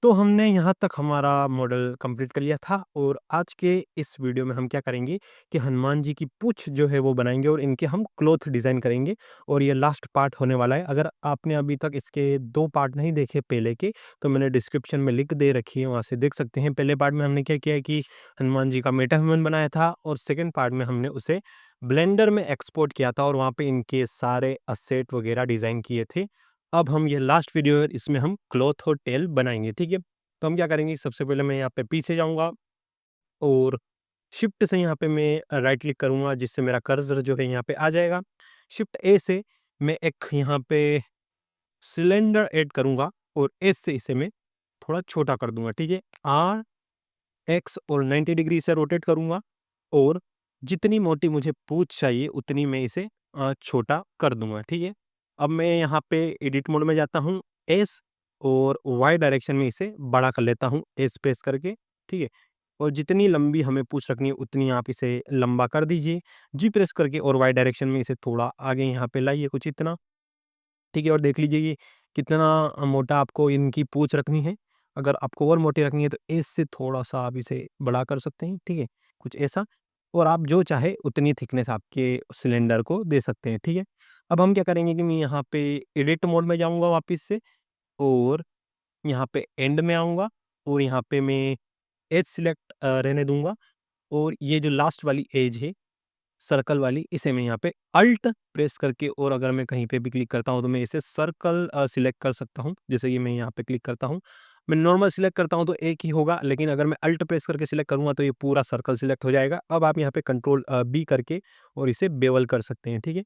तो हमने यहाँ तक हमारा मॉडल कंप्लीट कर लिया था और आज के इस वीडियो में हम क्या करेंगे कि हनुमान जी की पूँछ जो है वो बनाएँगे और इनके हम क्लॉथ डिज़ाइन करेंगे और ये लास्ट पार्ट होने वाला है। अगर आपने अभी तक इसके 2 पार्ट नहीं देखे पहले के, तो मैंने डिस्क्रिप्शन में लिंक दे रखी है, वहाँ से देख सकते हैं। पहले पार्ट में हमने क्या किया है कि हनुमान जी का मेटा ह्यूमन बनाया था और सेकंड पार्ट में हमने उसे ब्लेंडर में एक्सपोर्ट किया था और वहाँ पे इनके सारे एसेट वगैरह डिज़ाइन किए थे। अब हम ये लास्ट वीडियो है, इसमें हम क्लॉथ और टेल बनाएँगे, ठीक है? तो हम क्या करेंगे, सबसे पहले मैं यहाँ पे पीछे जाऊँगा और शिफ्ट से यहाँ पे मैं राइट क्लिक करूँगा, जिससे मेरा कर्सर जो है यहाँ पे आ जाएगा। शिफ्ट ए से मैं एक यहाँ पे सिलेंडर ऐड करूँगा और एस से इसे मैं थोड़ा छोटा कर दूँगा, ठीक है? आर, एक्स और 90 डिग्री से रोटेट करूँगा और जितनी मोटी मुझे पूँछ चाहिए उतनी मैं इसे छोटा कर दूँगा, ठीक है? अब मैं यहाँ पे एडिट मोड में जाता हूँ, एस और वाई डायरेक्शन में इसे बड़ा कर लेता हूँ, एस प्रेस करके, ठीक है? और जितनी लंबी हमें पूँछ रखनी है उतनी आप इसे लंबा कर दीजिए, जी प्रेस करके और वाई डायरेक्शन में इसे थोड़ा आगे यहाँ पे लाइए कुछ इतना, ठीक है? और देख लीजिए कि कितना मोटा आपको इनकी पूँछ रखनी है। अगर आपको और मोटी रखनी है तो इससे थोड़ा-सा आप इसे बड़ा कर सकते हैं, ठीक है? कुछ ऐसा और आप जो चाहे उतनी थिकनेस आपके सिलेंडर को दे सकते हैं, ठीक है? अब हम क्या करेंगे कि मैं यहाँ पे एडिट मोड में जाऊँगा वापस से और यहाँ पे एंड में आऊँगा और यहाँ पे मैं एज सिलेक्ट रहने दूँगा और ये जो लास्ट वाली एज है सर्कल वाली, इसे मैं यहाँ पे अल्ट प्रेस करके और अगर मैं कहीं पे भी क्लिक करता हूँ तो मैं इसे सर्कल सिलेक्ट कर सकता हूँ। जैसे कि मैं यहाँ पे क्लिक करता हूँ, मैं नॉर्मल सिलेक्ट करता हूँ तो एक ही होगा, लेकिन अगर मैं अल्ट प्रेस करके सिलेक्ट करूँगा तो ये पूरा सर्कल सिलेक्ट हो जाएगा। अब आप यहाँ पे कंट्रोल बी करके और इसे बेवल कर सकते हैं, ठीक है?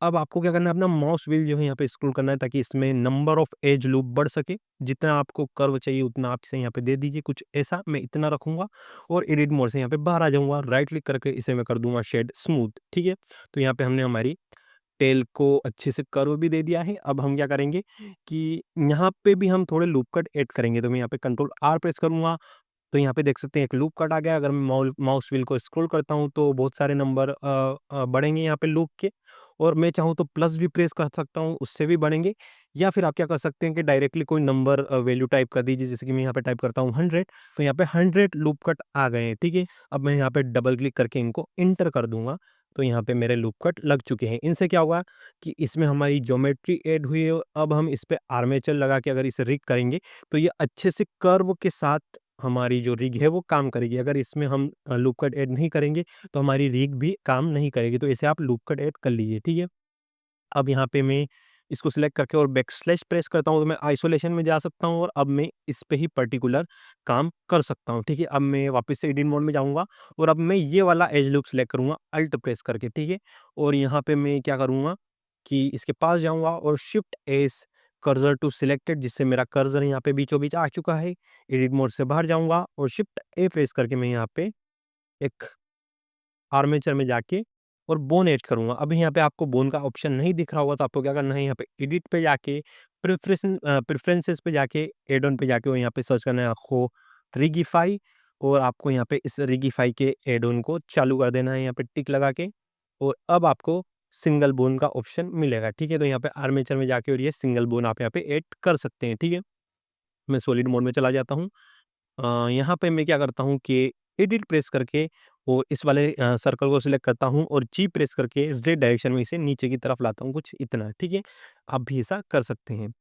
अब आपको क्या करना है, अपना माउस व्हील जो है यहाँ पे स्क्रॉल करना है ताकि इसमें नंबर ऑफ एज लूप बढ़ सके। जितना आपको कर्व चाहिए उतना आप इसे यहाँ पे दे दीजिए, कुछ ऐसा मैं इतना रखूँगा और एडिट मोड से यहाँ पे बाहर आ जाऊँगा। राइट क्लिक करके इसे मैं कर दूँगा शेड स्मूथ, ठीक है? तो यहाँ पे हमने हमारी टेल को अच्छे से कर्व भी दे दिया है। अब हम क्या करेंगे कि यहाँ पे भी हम थोड़े लूप कट ऐड करेंगे। तो मैं यहाँ पे कंट्रोल आर प्रेस करूँगा तो यहाँ पे देख सकते हैं एक लूप कट आ गया। अगर मैं माउस व्हील को स्क्रॉल करता हूँ तो बहुत सारे नंबर बढ़ेंगे यहाँ पे लूप के और मैं चाहूँ तो प्लस भी प्रेस कर सकता हूँ, उससे भी बढ़ेंगे। या फिर आप क्या कर सकते हैं कि डायरेक्टली कोई नंबर वैल्यू टाइप कर दीजिए, जैसे कि मैं यहाँ पे टाइप करता हूँ 100, तो यहाँ पे 100 लूप कट आ गए हैं, ठीक है? अब मैं यहाँ पे डबल क्लिक करके इनको एंटर कर दूंगा तो यहाँ पे मेरे लूप कट लग चुके हैं। इनसे क्या होगा कि इसमें हमारी ज्योमेट्री ऐड हुई है और अब हम इस पे आर्मेचर लगा के अगर इसे रिग करेंगे तो ये अच्छे से कर्व के साथ हमारी जो रिग है वो काम करेगी। अगर इसमें हम लूप कट ऐड नहीं करेंगे तो हमारी रिग भी काम नहीं करेगी। तो इसे आप लूप कट ऐड कर लीजिए, ठीक है? अब यहाँ पे मैं इसको सिलेक्ट करके और बैकस्लैश प्रेस करता हूँ तो मैं आइसोलेशन में जा सकता हूँ और अब मैं इस पे ही पर्टिकुलर काम कर सकता हूँ, ठीक है? अब मैं वापस से एडिट मोड में जाऊँगा और अब मैं ये वाला एज लूप सिलेक्ट करूँगा अल्ट प्रेस करके, ठीक है? और यहाँ पे मैं क्या करूँगा कि इसके पास जाऊँगा और shift S cursor to selected, जिससे मेरा कर्सर यहाँ पे बीचों-बीच आ चुका है। एडिट मोड से बाहर जाऊँगा और शिफ्ट ए प्रेस करके मैं यहाँ पे एक आर्मेचर में जाके और बोन ऐड करूँगा। अभी यहाँ पे आपको बोन का ऑप्शन नहीं दिख रहा होगा तो आपको क्या करना है, यहाँ पे एडिट पे जाके प्रेफ़रेंसेस पे जाके ऐड ऑन पे जाके और यहाँ पे सर्च करना है आपको रिगिफाई और आपको यहाँ पे इस रिगिफाई के ऐड ऑन को चालू कर देना है यहाँ पे टिक लगा के और अब आपको सिंगल बोन का ऑप्शन मिलेगा, ठीक है? तो यहाँ पे आर्मेचर में जाके और ये सिंगल बोन आप यहाँ पे ऐड कर सकते हैं, ठीक है? मैं सॉलिड मोड में चला जाता हूँ। यहाँ पे मैं क्या करता हूँ कि एडिट प्रेस करके और इस वाले सर्कल को सिलेक्ट करता हूँ और जी प्रेस करके ज़ेड डायरेक्शन में इसे नीचे की तरफ लाता हूँ, कुछ इतना, ठीक है? आप भी ऐसा कर सकते हैं।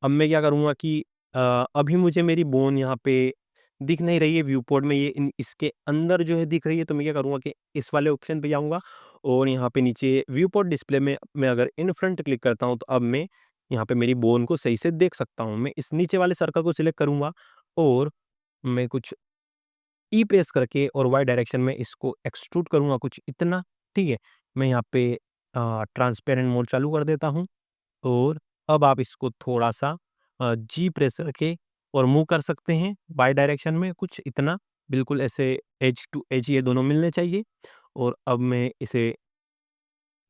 अब मैं क्या करूँगा कि अ, अभी मुझे मेरी बोन यहाँ पे दिख नहीं रही है व्यू पोर्ट में, ये इसके अंदर जो है दिख रही है, तो मैं क्या करूँगा कि इस वाले ऑप्शन पे जाऊँगा और यहाँ पे नीचे व्यू पोर्ट डिस्प्ले में मैं अगर इन फ्रंट क्लिक करता हूँ तो अब मैं यहाँ पे मेरी बोन को सही से देख सकता हूँ। मैं इस नीचे वाले सर्कल को सिलेक्ट करूँगा और मैं कुछ ई प्रेस करके और वाई डायरेक्शन में इसको एक्सट्रूड करूँगा कुछ इतना, ठीक है? मैं यहाँ पे ट्रांसपेरेंट मोड चालू कर देता हूँ और अब आप इसको थोड़ा-सा जी प्रेस करके और मूव कर सकते हैं वाई डायरेक्शन में कुछ इतना, बिल्कुल ऐसे एज टू एज ये दोनों मिलने चाहिए और अब मैं इसे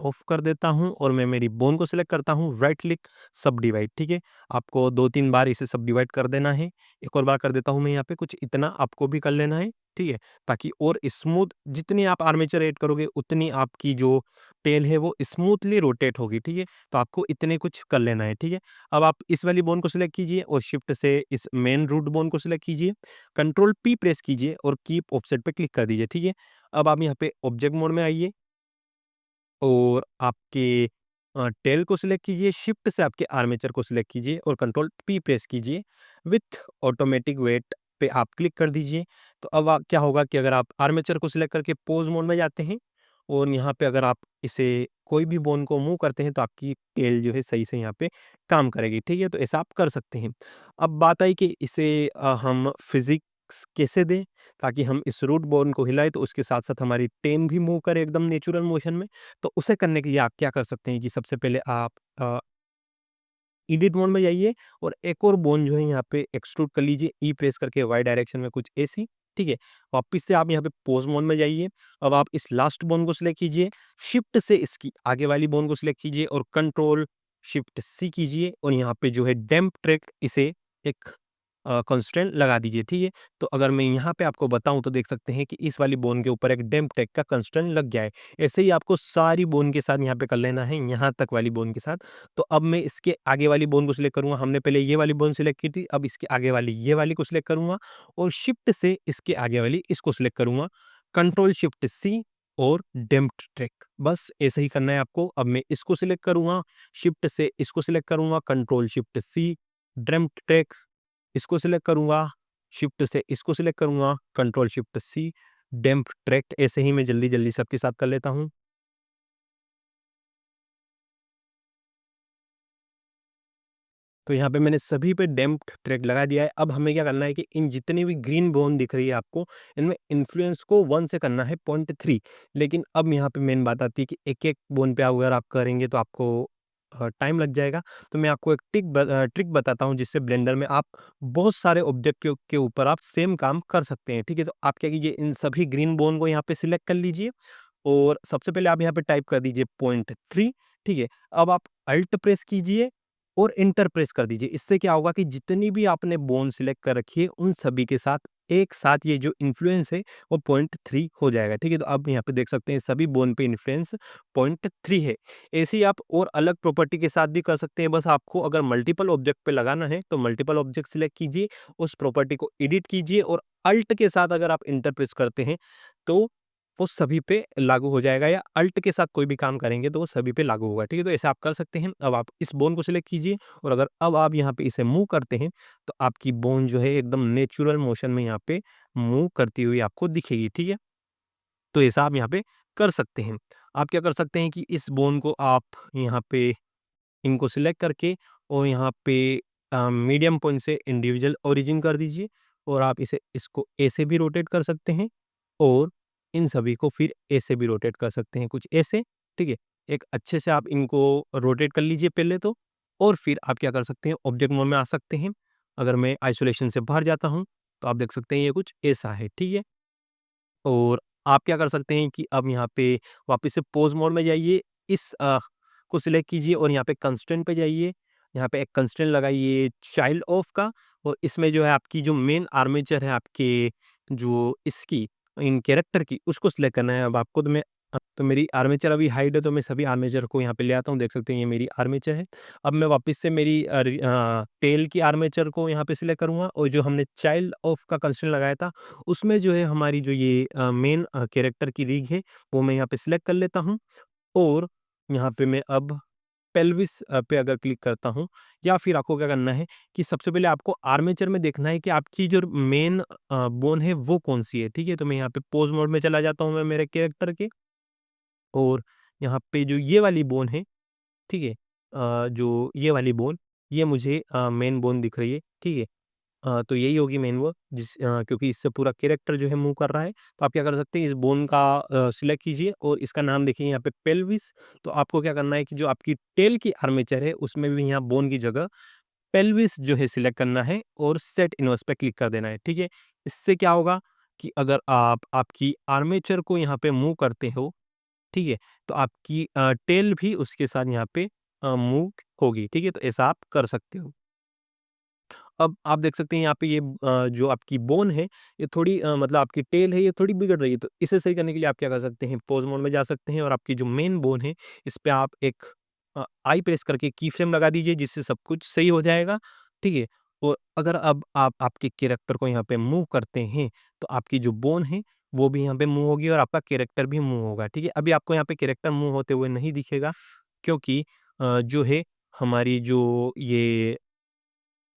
ऑफ कर देता हूँ और मैं मेरी बोन को सिलेक्ट करता हूँ, राइट क्लिक, सब डिवाइड, ठीक है। आपको 2-3 बार इसे सब डिवाइड कर देना है। एक और बार कर देता हूँ मैं यहाँ पे, कुछ इतना आपको भी कर लेना है, ठीक है, ताकि और स्मूथ, जितनी आप आर्मेचर ऐड करोगे उतनी आपकी जो टेल है वो स्मूथली रोटेट होगी, ठीक है। तो आपको इतने कुछ कर लेना है, ठीक है। अब आप इस वाली बोन को सिलेक्ट कीजिए और शिफ्ट से इस मेन रूट बोन को सिलेक्ट कीजिए, कंट्रोल पी प्रेस कीजिए और कीप ऑफसेट पे क्लिक कर दीजिए, ठीक है। अब आप यहाँ पे ऑब्जेक्ट मोड में आइए और आपके टेल को सिलेक्ट कीजिए, शिफ्ट से आपके आर्मेचर को सिलेक्ट कीजिए और कंट्रोल पी प्रेस कीजिए, विथ ऑटोमेटिक वेट पे आप क्लिक कर दीजिए। तो अब क्या होगा कि अगर आप आर्मेचर को सिलेक्ट करके पोज मोड में जाते हैं और यहाँ पे अगर आप इसे कोई भी बोन को मूव करते हैं तो आपकी टेल जो है सही से यहाँ पे काम करेगी, ठीक है। तो ऐसा आप कर सकते हैं। अब बात आई कि इसे हम फिजिक्स कैसे दें ताकि हम इस रूट बोन को हिलाएं तो उसके साथ साथ हमारी टेन भी मूव करे एकदम नेचुरल मोशन में। तो उसे करने के लिए आप क्या कर सकते हैं कि सबसे पहले आप एडिट मोड में जाइए और एक और बोन जो है यहाँ पे एक्सट्रूड कर लीजिए, ई प्रेस करके वाई डायरेक्शन में कुछ ऐसी, ठीक है। वापिस से आप यहाँ पे पोज मोड में जाइए। अब आप इस लास्ट बोन को सिलेक्ट कीजिए, शिफ्ट से इसकी आगे वाली बोन को सिलेक्ट कीजिए और कंट्रोल शिफ्ट सी कीजिए और यहाँ पे जो है डैम्प ट्रैक इसे एक कंस्ट्रेंट लगा दीजिए, ठीक है। तो अगर मैं यहाँ पे आपको बताऊं तो देख सकते हैं कि इस वाली बोन के ऊपर एक डैम्प ट्रैक का कंस्ट्रेंट लग गया है। ऐसे ही आपको सारी बोन के साथ यहाँ पे कर लेना है, यहाँ तक वाली बोन के साथ। तो अब मैं इसके आगे वाली बोन को सिलेक्ट करूंगा, हमने पहले ये वाली बोन सिलेक्ट की थी, अब इसके आगे वाली ये वाली को सिलेक्ट करूंगा और शिफ्ट से इसके आगे वाली इसको सिलेक्ट करूंगा, कंट्रोल शिफ्ट सी और डैम्प्ड ट्रैक, बस ऐसे ही करना है आपको। अब मैं इसको सिलेक्ट करूंगा, शिफ्ट से इसको सिलेक्ट करूंगा, control shift C, damped track, इसको सिलेक्ट करूंगा, शिफ्ट से इसको सिलेक्ट करूंगा, control shift C, damp track. ऐसे ही मैं जल्दी जल्दी सबके साथ कर लेता हूँ। तो यहाँ पे मैंने सभी पे डैम्प्ड ट्रैक लगा दिया है। अब हमें क्या करना है कि इन जितनी भी ग्रीन बोन दिख रही है आपको, इनमें इन्फ्लुएंस को 1 से करना है 0.3। लेकिन अब यहाँ पे मेन बात आती है कि एक-एक बोन पे अगर आप करेंगे तो आपको टाइम लग जाएगा। तो मैं आपको एक ट्रिक बताता हूँ जिससे ब्लेंडर में आप बहुत सारे ऑब्जेक्ट के ऊपर आप सेम काम कर सकते हैं, ठीक है? तो आप क्या कीजिए, इन सभी ग्रीन बोन को यहाँ पे सिलेक्ट कर लीजिए और सबसे पहले आप यहाँ पे टाइप कर दीजिए 0.3, ठीक है? अब आप अल्ट प्रेस कीजिए और एंटर प्रेस कर दीजिए। इससे क्या होगा कि जितनी भी आपने बोन सिलेक्ट कर रखी है, उन सभी के साथ एक साथ ये जो इन्फ्लुएंस है, वो 0.3 हो जाएगा, ठीक है? तो आप यहाँ पे देख सकते हैं सभी बोन पे इन्फ्लुएंस 0.3 है। ऐसे ही आप और अलग प्रॉपर्टी के साथ भी कर सकते हैं। बस आपको अगर मल्टीपल ऑब्जेक्ट पे लगाना है, तो मल्टीपल ऑब्जेक्ट सिलेक्ट कीजिए, उस प्रॉपर्टी को एडिट कीजिए और अल्ट के साथ अगर आप एंटर प्रेस करते हैं, तो वो सभी पे लागू हो जाएगा या अल्ट के साथ कोई भी काम करेंगे तो वो सभी पे लागू होगा, ठीक है? तो ऐसे आप कर सकते हैं। अब आप इस बोन को सिलेक्ट कीजिए और अगर अब आप यहाँ पे इसे मूव करते हैं, तो आपकी बोन जो है एकदम नेचुरल मोशन में यहाँ पे मूव करती हुई आपको दिखेगी, ठीक है? तो ऐसा आप यहाँ पे कर सकते हैं। आप क्या कर सकते हैं कि इस बोन को आप यहाँ पे इनको सिलेक्ट करके और यहाँ पे मीडियम पॉइंट से इंडिविजुअल ओरिजिन कर दीजिए और आप इसे इसको ऐसे भी रोटेट कर सकते हैं और इन सभी को फिर ऐसे भी रोटेट कर सकते हैं, कुछ ऐसे, ठीक है? एक अच्छे से आप इनको रोटेट कर लीजिए पहले तो और फिर आप क्या कर सकते हैं, ऑब्जेक्ट मोड में आ सकते हैं। अगर मैं आइसोलेशन से बाहर जाता हूँ, तो आप देख सकते हैं ये कुछ ऐसा है, ठीक है? और आप क्या कर सकते हैं कि अब यहाँ पे वापस से पोज़ मोड में जाइए, इस को सिलेक्ट कीजिए और यहाँ पे कंस्ट्रेंट पे जाइए। यहाँ पे एक कंस्ट्रेंट लगाइए चाइल्ड ऑफ का और इसमें जो है आपकी जो मेन आर्मेचर है आपके जो इसकी इन कैरेक्टर की, उसको सिलेक्ट करना है। अब आपको तो मेरी आर्मेचर अभी हाइड है तो मैं सभी आर्मेचर को यहाँ पे ले आता हूँ। देख सकते हैं ये मेरी आर्मेचर है। अब मैं वापस से मेरी टेल की आर्मेचर को यहाँ पे सिलेक्ट करूँगा और जो हमने चाइल्ड ऑफ का कंस्ट्रेंट लगाया था उसमें जो है हमारी जो ये मेन कैरेक्टर की रीग है, वो मैं यहाँ पे सिलेक्ट कर लेता हूँ और यहाँ पे मैं अब पेल्विस पे अगर क्लिक करता हूँ या फिर आपको क्या करना है कि सबसे पहले आपको आर्मेचर में देखना है कि आपकी जो मेन बोन है वो कौन-सी है, ठीक है? तो मैं यहाँ पे पोज़ मोड में चला जाता हूँ मैं मेरे कैरेक्टर के और यहाँ पे जो ये वाली बोन है, ठीक है? जो ये वाली बोन, ये मुझे मेन बोन दिख रही है, ठीक है? तो यही होगी मेन वो क्योंकि इससे पूरा कैरेक्टर जो है मूव कर रहा है। तो आप क्या कर सकते हैं इस बोन का सिलेक्ट कीजिए और इसका नाम देखिए यहाँ पे पेल्विस। तो आपको क्या करना है कि जो आपकी टेल की आर्मेचर है उसमें भी यहाँ बोन की जगह पेल्विस जो है सिलेक्ट करना है और सेट इन्वर्स पे क्लिक कर देना है, ठीक है? इससे क्या होगा कि अगर आप आपकी आर्मेचर को यहाँ पे मूव करते हो, ठीक है? तो आपकी टेल भी उसके साथ यहाँ पे मूव होगी, ठीक है? तो ऐसा आप कर सकते हो। अब आप देख सकते हैं यहाँ पे ये जो आपकी बोन है, ये थोड़ी मतलब आपकी टेल है, ये थोड़ी बिगड़ रही है। तो इसे सही करने के लिए आप क्या कर सकते हैं, पॉज़ मोड में जा सकते हैं और आपकी जो मेन बोन है, इस पे आप एक आई प्रेस करके की फ्रेम लगा दीजिए, जिससे सब कुछ सही हो जाएगा, ठीक है? और अगर अब आप आपके कैरेक्टर को यहाँ पे मूव करते हैं, तो आपकी जो बोन है, वो भी यहाँ पे मूव होगी और आपका कैरेक्टर भी मूव होगा, ठीक है? अभी आपको यहाँ पे कैरेक्टर मूव होते हुए नहीं दिखेगा, क्योंकि जो है हमारी जो ये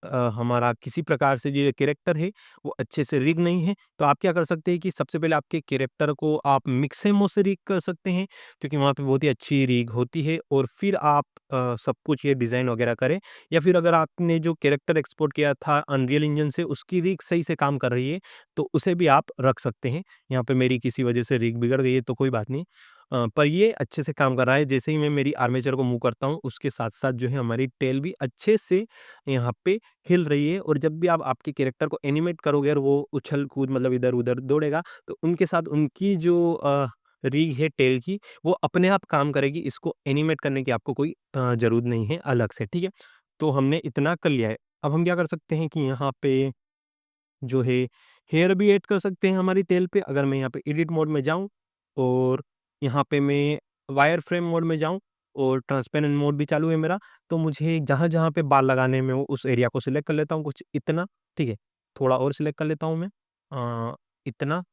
हमारा किसी प्रकार से ये कैरेक्टर है वो अच्छे से रिग नहीं है। तो आप क्या कर सकते हैं कि सबसे पहले आपके कैरेक्टर को आप मिक्सेमो से रिग कर सकते हैं, क्योंकि वहाँ पे बहुत ही अच्छी रिग होती है, और फिर आप सब कुछ ये डिज़ाइन वगैरह करें। या फिर अगर आपने जो कैरेक्टर एक्सपोर्ट किया था अनरियल इंजन से, उसकी रिग सही से काम कर रही है, तो उसे भी आप रख सकते हैं। यहाँ पे मेरी किसी वजह से रिग बिगड़ गई है तो कोई बात नहीं। पर ये अच्छे से काम कर रहा है। जैसे ही मैं मेरी आर्मेचर को मूव करता हूँ, उसके साथ-साथ जो है हमारी टेल भी अच्छे से यहाँ पे हिल रही है, और जब भी आप आपके कैरेक्टर को एनिमेट करोगे और वो उछल-कूद मतलब इधर-उधर दौड़ेगा, तो उनके साथ उनकी जो रीग है टेल की, वो अपने आप काम करेगी। इसको एनिमेट करने की आपको कोई ज़रूरत नहीं है अलग से, ठीक है? तो हमने इतना कर लिया है। अब हम क्या कर सकते हैं कि यहाँ पे जो है हेयर भी ऐड कर सकते हैं हमारी टेल पे। अगर मैं यहाँ पे एडिट मोड में जाऊँ और यहाँ पे मैं वायर फ्रेम मोड में जाऊँ और ट्रांसपेरेंट मोड भी चालू है मेरा, तो मुझे जहाँ-जहाँ पे बाल लगाने में हो उस एरिया को सिलेक्ट कर लेता हूँ कुछ इतना, ठीक है? थोड़ा और सिलेक्ट कर लेता हूँ मैं इतना,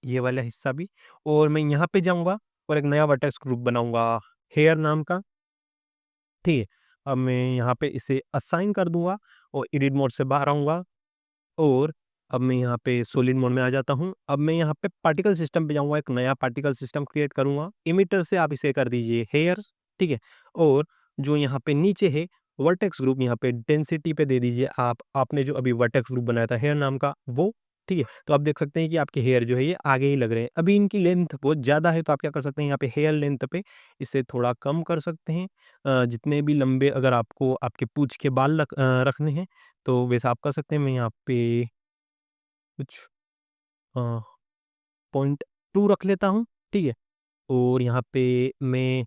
ये वाला हिस्सा भी, और मैं यहाँ पे जाऊँगा और एक नया वर्टेक्स ग्रुप बनाऊँगा हेयर नाम का, ठीक है? अब मैं यहाँ पे इसे असाइन कर दूँगा और एडिट मोड से बाहर आऊँगा, और अब मैं यहाँ पे सॉलिड मोड में आ जाता हूँ। अब मैं यहाँ पे पार्टिकल सिस्टम पे जाऊँगा, एक नया पार्टिकल सिस्टम क्रिएट करूँगा। इमिटर से आप इसे कर दीजिए हेयर, ठीक है? और जो यहाँ पे नीचे है वर्टेक्स ग्रुप, यहाँ पे डेंसिटी पे दे दीजिए आप, आपने जो अभी वर्टेक्स ग्रुप बनाया था हेयर नाम का वो, ठीक है? तो आप देख सकते हैं कि आपके हेयर जो है ये आगे ही लग रहे हैं। अभी इनकी लेंथ बहुत ज़्यादा है, तो आप क्या कर सकते हैं, यहाँ पे हेयर लेंथ पे इसे थोड़ा कम कर सकते हैं। जितने भी लंबे अगर आपको आपके पूँछ के बाल रखने हैं, तो वैसा आप कर सकते हैं। मैं यहाँ पे कुछ अ, 0.2 रख लेता हूँ, ठीक है? और यहाँ पे मैं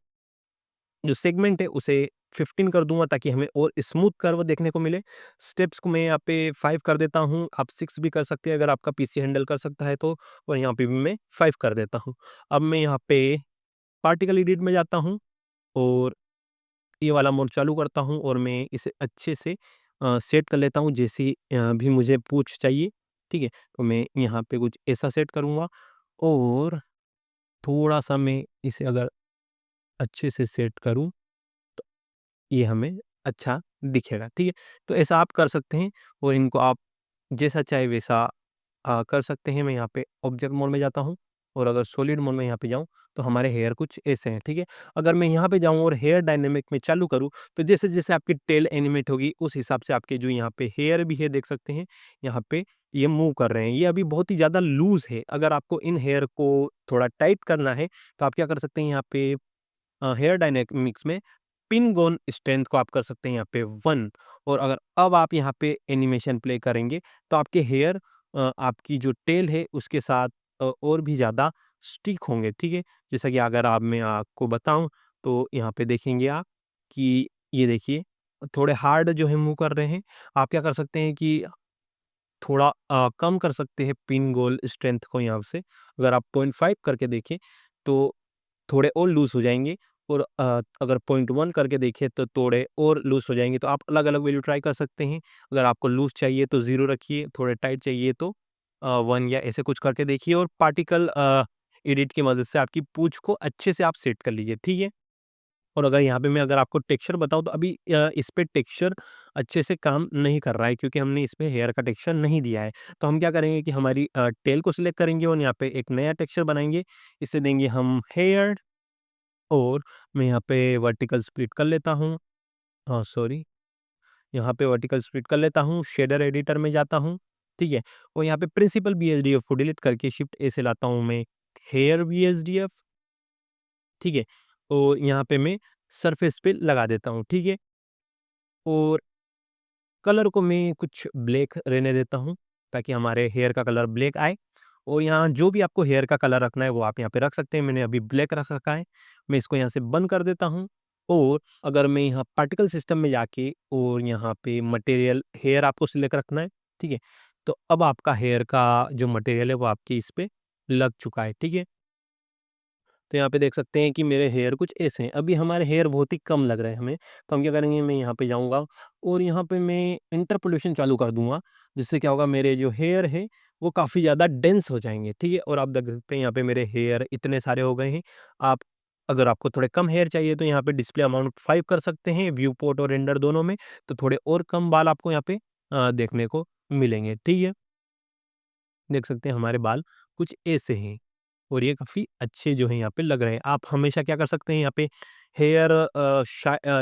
जो सेगमेंट है उसे 15 कर दूँगा, ताकि हमें और स्मूथ कर्व देखने को मिले। स्टेप्स को मैं यहाँ पे 5 कर देता हूँ, आप 6 भी कर सकते हैं अगर आपका पीसी हैंडल कर सकता है तो, और यहाँ पे भी मैं 5 कर देता हूँ। अब मैं यहाँ पे पार्टिकल एडिट में जाता हूँ और ये वाला मोड चालू करता हूँ, और मैं इसे अच्छे से सेट कर लेता हूँ जैसी भी मुझे पूँछ चाहिए, ठीक है? तो मैं यहाँ पे कुछ ऐसा सेट करूँगा, और थोड़ा-सा मैं इसे अगर अच्छे से सेट करूँ, तो ये हमें अच्छा दिखेगा, ठीक है? तो ऐसा आप कर सकते हैं, और इनको आप जैसा चाहे वैसा कर सकते हैं। मैं यहाँ पे ऑब्जेक्ट मोड में जाता हूँ, और अगर सॉलिड मोड में यहाँ पे जाऊँ, तो हमारे हेयर कुछ ऐसे हैं, ठीक है? अगर मैं यहाँ पे जाऊँ और हेयर डायनामिक में चालू करूँ, तो जैसे-जैसे आपकी टेल एनिमेट होगी, उस हिसाब से आपके जो यहाँ पे हेयर भी है, देख सकते हैं, यहाँ पे ये मूव कर रहे हैं। ये अभी बहुत ही ज़्यादा लूज़ है, अगर आपको इन हेयर को थोड़ा टाइट करना है, तो आप क्या कर सकते हैं, यहाँ पे हेयर डायनामिक्स में पिन गोन स्ट्रेंथ को आप कर सकते हैं यहाँ पे 1, और अगर अब आप यहाँ पे एनिमेशन प्ले करेंगे, तो आपके हेयर आपकी जो टेल है उसके साथ और भी ज़्यादा स्टिक होंगे, ठीक है? जैसा कि अगर आप मैं आपको बताऊँ, तो यहाँ पे देखेंगे आप कि ये देखिए थोड़े हार्ड जो है मूव कर रहे हैं। आप क्या कर सकते हैं कि थोड़ा कम कर सकते हैं पिन गोल स्ट्रेंथ को यहाँ से। अगर आप 0.5 करके देखें, तो थोड़े और लूज़ हो जाएँगे, और अगर 0.1 करके देखें तो थोड़े और लूज़ हो जाएँगे। तो आप अलग-अलग वैल्यू ट्राई कर सकते हैं। अगर आपको लूज़ चाहिए तो 0 रखिए, थोड़े टाइट चाहिए तो 1 या ऐसे कुछ करके देखिए, और पार्टिकल एडिट की मदद से आपकी पूँछ को अच्छे से आप सेट कर लीजिए, ठीक है? और अगर यहाँ पे मैं अगर आपको टेक्सचर बताऊँ, तो अभी इस पे टेक्सचर अच्छे से काम नहीं कर रहा है, क्योंकि हमने इस पे हेयर का टेक्सचर नहीं दिया है। तो हम क्या करेंगे कि हमारी टेल को सिलेक्ट करेंगे और यहाँ पे एक नया टेक्सचर बनाएँगे। इसे देंगे हम हेयर, और मैं यहाँ पे वर्टिकल स्प्लिट कर लेता हूँ। सॉरी, यहाँ पे वर्टिकल स्प्लिट कर लेता हूँ, शेडर एडिटर में जाता हूँ, ठीक है? और यहाँ पे प्रिंसिपल बीएसडीएफ को डिलीट करके शिफ्ट ए से लाता हूँ मैं हेयर बीएसडीएफ, ठीक है? और यहाँ पे मैं सरफेस पे लगा देता हूँ, ठीक है? और कलर को मैं कुछ ब्लैक रहने देता हूँ, ताकि हमारे हेयर का कलर ब्लैक आए, और यहाँ जो भी आपको हेयर का कलर रखना है वो आप यहाँ पे रख सकते हैं। मैंने अभी ब्लैक रख रखा है। मैं इसको यहाँ से बंद कर देता हूँ और अगर मैं यहाँ पार्टिकल सिस्टम में जाके और यहाँ पे मटेरियल हेयर आपको सिलेक्ट रखना है, ठीक है? तो अब आपका हेयर का जो मटेरियल है वो आपके इस पे लग चुका है, ठीक है? तो यहाँ पे देख सकते हैं कि मेरे हेयर कुछ ऐसे हैं। अभी हमारे हेयर बहुत ही कम लग रहे हैं हमें, तो हम क्या करेंगे, मैं यहाँ पे जाऊँगा और यहाँ पे मैं इंटरपोलेशन चालू कर दूँगा, जिससे क्या होगा, मेरे जो हेयर है वो काफ़ी ज़्यादा डेंस हो जाएँगे, ठीक है? और आप देख सकते हैं यहाँ पे मेरे हेयर इतने सारे हो गए हैं। आप अगर आपको थोड़े कम हेयर चाहिए तो यहाँ पे डिस्प्ले अमाउंट 5 कर सकते हैं, व्यू पोर्ट और रेंडर दोनों में, तो थोड़े और कम बाल आपको यहाँ पे देखने को मिलेंगे, ठीक है? देख सकते हैं हमारे बाल कुछ ऐसे हैं। और ये काफ़ी अच्छे जो हैं यहाँ पे लग रहे हैं। आप हमेशा क्या कर सकते हैं, यहाँ पे हेयर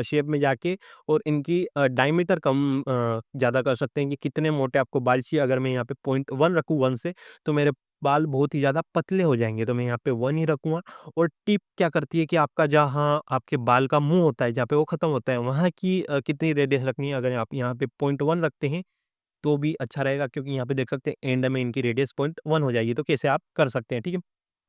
शेप में जाके और इनकी डायमीटर कम ज़्यादा कर सकते हैं कि कितने मोटे आपको बाल चाहिए। अगर मैं यहाँ पे 0.1 रखूँ 1 से, तो मेरे बाल बहुत ही ज़्यादा पतले हो जाएँगे, तो मैं यहाँ पे 1 ही रखूँगा। और टिप क्या करती है कि आपका जहाँ आपके बाल का मुँह होता है, जहाँ पे वो ख़त्म होता है, वहाँ की कितनी रेडियस रखनी है, अगर आप यहाँ पे 0.1 रखते हैं तो भी अच्छा रहेगा, क्योंकि यहाँ पे देख सकते हैं एंड में इनकी रेडियस 0.1 हो जाएगी। तो कैसे आप कर सकते हैं, ठीक है?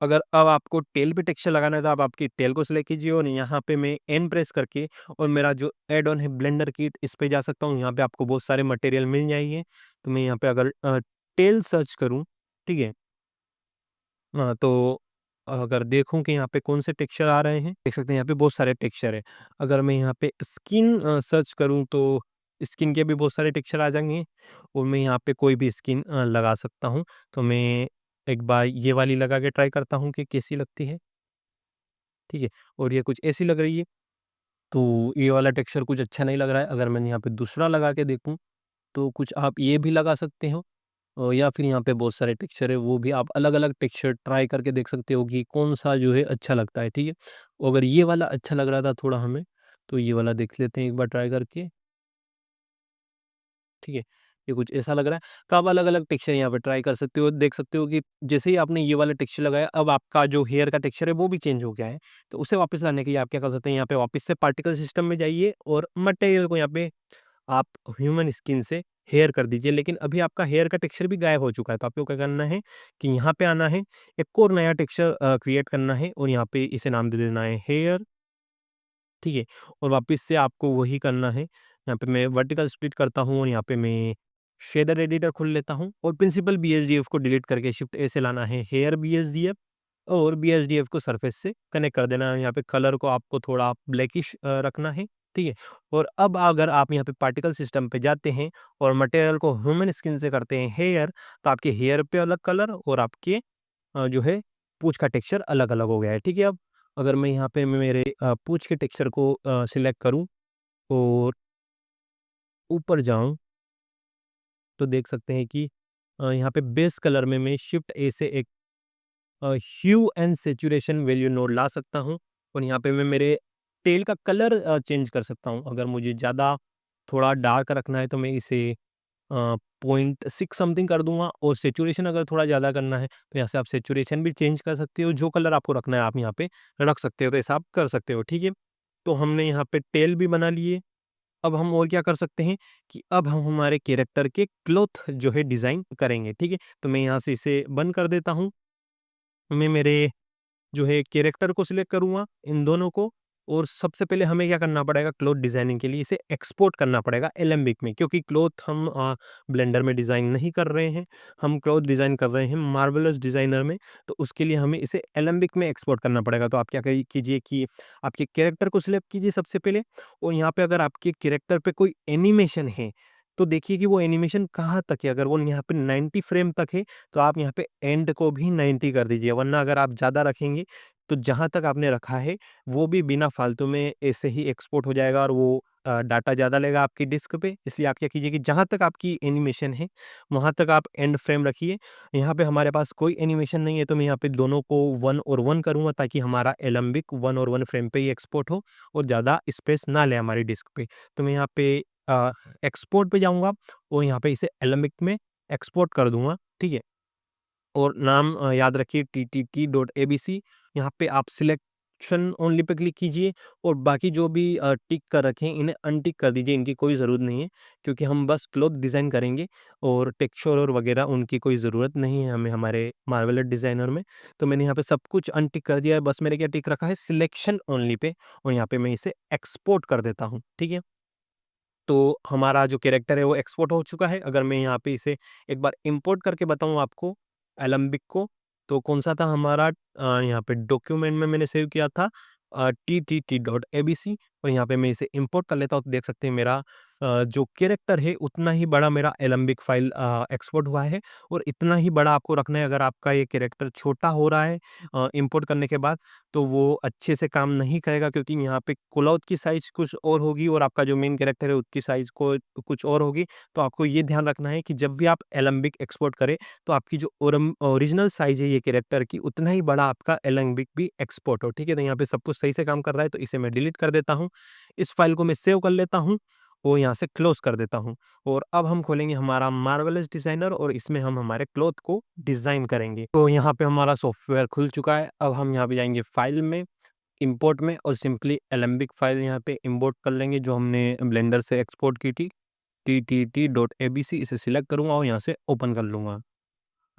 अगर अब आपको टेल पे टेक्सचर लगाना है तो आप आपकी टेल को सिलेक्ट कीजिए और यहाँ पे मैं एन प्रेस करके और मेरा जो ऐड ऑन है ब्लेंडर किट, इस पे जा सकता हूँ। यहाँ पे आपको बहुत सारे मटेरियल मिल जाएंगे। तो मैं यहाँ पे अगर टेल सर्च करूँ, ठीक है, तो अगर देखूं कि यहाँ पे कौन से टेक्सचर आ रहे हैं, देख सकते हैं यहाँ पे बहुत सारे टेक्सचर है। अगर मैं यहाँ पे स्किन सर्च करूँ तो स्किन के भी बहुत सारे टेक्सचर आ जाएंगे और मैं यहाँ पे कोई भी स्किन लगा सकता हूँ। तो मैं एक बार ये वाली लगा के ट्राई करता हूँ कि कैसी लगती है, ठीक है? और ये कुछ ऐसी लग रही है, तो ये वाला टेक्सचर कुछ अच्छा नहीं लग रहा है। अगर मैं यहाँ पे दूसरा लगा के देखूँ, तो कुछ आप ये भी लगा सकते हो। या फिर यहाँ पे बहुत सारे टेक्सचर है, वो भी आप अलग-अलग टेक्सचर ट्राई करके देख सकते हो कि कौन-सा जो है अच्छा लगता है, ठीक है? अगर ये वाला अच्छा लग रहा था थोड़ा हमें, तो ये वाला देख लेते हैं एक बार ट्राई करके, ठीक है? ये कुछ ऐसा लग रहा है, तो आप अलग-अलग टेक्सचर यहाँ पे ट्राई कर सकते हो। देख सकते हो कि जैसे ही आपने ये वाला टेक्सचर लगाया, अब आपका जो हेयर का टेक्सचर है वो भी चेंज हो गया है। तो उसे वापस लाने के लिए आप क्या कर सकते हैं, यहाँ पे वापस से पार्टिकल सिस्टम में जाइए और मटेरियल को यहाँ पे आप ह्यूमन स्किन से हेयर कर दीजिए। लेकिन अभी आपका हेयर का टेक्सचर भी गायब हो चुका है, तो आपको क्या करना है कि यहाँ पे आना है, एक और नया टेक्सचर क्रिएट करना है और यहाँ पे इसे नाम दे देना है हेयर, ठीक है? और वापस से आपको वही करना है। यहाँ पे मैं वर्टिकल स्प्लिट करता हूँ और यहाँ पे मैं शेडर एडिटर खोल लेता हूँ और प्रिंसिपल बीएसडीएफ को डिलीट करके शिफ्ट ए से लाना है हेयर बीएसडीएफ और बीएसडीएफ को सरफेस से कनेक्ट कर देना है। यहाँ पे कलर को आपको थोड़ा ब्लैकिश रखना है, ठीक है? और अब अगर आप यहाँ पे पार्टिकल सिस्टम पे जाते हैं और मटेरियल को ह्यूमन स्किन से करते हैं हेयर, तो आपके हेयर पे अलग कलर और आपके जो है पूँछ का टेक्सचर अलग-अलग हो गया है, ठीक है? अब अगर मैं यहाँ पे मेरे पूँछ के टेक्सचर को सिलेक्ट करूँ और ऊपर जाऊँ, तो देख सकते हैं कि यहाँ पे बेस कलर में मैं शिफ्ट ए से एक hue and saturation value node ला सकता हूँ और यहाँ पे मैं मेरे टेल का कलर चेंज कर सकता हूँ। अगर मुझे ज़्यादा थोड़ा डार्क रखना है तो मैं इसे 0.6 समथिंग कर दूँगा और सैचुरेशन अगर थोड़ा ज़्यादा करना है तो यहाँ से आप सैचुरेशन भी चेंज कर सकते हो। जो कलर आपको रखना है आप यहाँ पे रख सकते हो, तो ऐसा आप कर सकते हो, ठीक है? तो हमने यहाँ पे टेल भी बना लिए। अब हम और क्या कर सकते हैं कि अब हम हमारे कैरेक्टर के क्लॉथ जो है डिज़ाइन करेंगे, ठीक है? तो मैं यहाँ से इसे बंद कर देता हूँ। मैं मेरे जो है कैरेक्टर को सिलेक्ट करूँगा, इन दोनों को, और सबसे पहले हमें क्या करना पड़ेगा, क्लॉथ डिज़ाइनिंग के लिए इसे एक्सपोर्ट करना पड़ेगा एलेम्बिक में, क्योंकि क्लॉथ हम ब्लेंडर में डिज़ाइन नहीं कर रहे हैं, हम क्लॉथ डिज़ाइन कर रहे हैं मार्वेलस डिज़ाइनर में, तो उसके लिए हमें इसे एलेम्बिक में एक्सपोर्ट करना पड़ेगा। तो आप क्या कीजिए कि आपके कैरेक्टर को सिलेक्ट कीजिए सबसे पहले और यहाँ पे अगर आपके कैरेक्टर पे कोई एनिमेशन है, तो देखिए कि वो एनिमेशन कहाँ तक है। अगर वो यहाँ पे 90 फ्रेम तक है, तो आप यहाँ पे एंड को भी 90 कर दीजिए, वरना अगर आप ज़्यादा रखेंगे तो जहाँ तक आपने रखा है वो भी बिना फालतू में ऐसे ही एक्सपोर्ट हो जाएगा और वो डाटा ज़्यादा लेगा आपकी डिस्क पे। इसलिए आप क्या कीजिए कि जहाँ तक आपकी एनिमेशन है वहाँ तक आप एंड फ्रेम रखिए। यहाँ पे हमारे पास कोई एनिमेशन नहीं है, तो मैं यहाँ पे दोनों को 1 और 1 करूँगा ताकि हमारा एलेम्बिक 1 और 1 फ्रेम पे ही एक्सपोर्ट हो और ज़्यादा स्पेस ना ले हमारी डिस्क पे। तो मैं यहाँ पे एक्सपोर्ट पे जाऊँगा और यहाँ पे इसे एलेम्बिक में एक्सपोर्ट कर दूँगा, ठीक है? और नाम याद रखिए ttt.abc। यहाँ पे आप select selection only pay click कीजिए और बाकी जो भी टिक कर रखे हैं इन्हें अनटिक कर दीजिए, इनकी कोई ज़रूरत नहीं है क्योंकि हम बस क्लॉथ डिज़ाइन करेंगे और टेक्सचर और वगैरह उनकी कोई ज़रूरत नहीं है हमें हमारे मार्वलेट डिज़ाइनर में। तो मैंने यहाँ पे सब कुछ अनटिक कर दिया है, बस मैंने क्या टिक रखा है सिलेक्शन ओनली पे और यहाँ पे मैं इसे एक्सपोर्ट कर देता हूँ, ठीक है? तो हमारा जो कैरेक्टर है वो एक्सपोर्ट हो चुका है। अगर मैं यहाँ पे इसे एक बार इंपोर्ट करके बताऊँ आपको एलेम्बिक को, तो कौन-सा था हमारा यहाँ पे डॉक्यूमेंट में मैंने सेव किया था ttt.abc और यहाँ पे मैं इसे इंपोर्ट कर लेता हूँ तो देख सकते हैं मेरा जो कैरेक्टर है उतना ही बड़ा मेरा एलेम्बिक फ़ाइल एक्सपोर्ट हुआ है और इतना ही बड़ा आपको रखना है। अगर आपका ये कैरेक्टर छोटा हो रहा है इंपोर्ट करने के बाद तो वो अच्छे से काम नहीं करेगा क्योंकि यहाँ पे क्लॉथ की साइज़ कुछ और होगी और आपका जो मेन कैरेक्टर है उसकी साइज़ को कुछ और होगी। तो आपको ये ध्यान रखना है कि जब भी आप एलेम्बिक एक्सपोर्ट करें तो आपकी जो ओरिजिनल साइज़ है ये कैरेक्टर की उतना ही बड़ा आपका एलेम्बिक भी एक्सपोर्ट हो, ठीक है? तो यहाँ पे सब कुछ सही से काम कर रहा है तो इसे मैं डिलीट कर देता हूँ। इस फ़ाइल को मैं सेव कर लेता हूँ और यहाँ से क्लोज़ कर देता हूँ और अब हम खोलेंगे हमारा मार्वेलस डिज़ाइनर और इसमें हम हमारे क्लॉथ को डिज़ाइन करेंगे। तो यहाँ पे हमारा सॉफ्टवेयर खुल चुका है। अब हम यहाँ पे जाएँगे फाइल में, इंपोर्ट में और सिंपली एलेम्बिक फ़ाइल यहाँ पे इंपोर्ट कर लेंगे जो हमने ब्लेंडर से एक्सपोर्ट की थी, ttt.abc इसे सिलेक्ट करूँगा और यहाँ से ओपन कर लूँगा।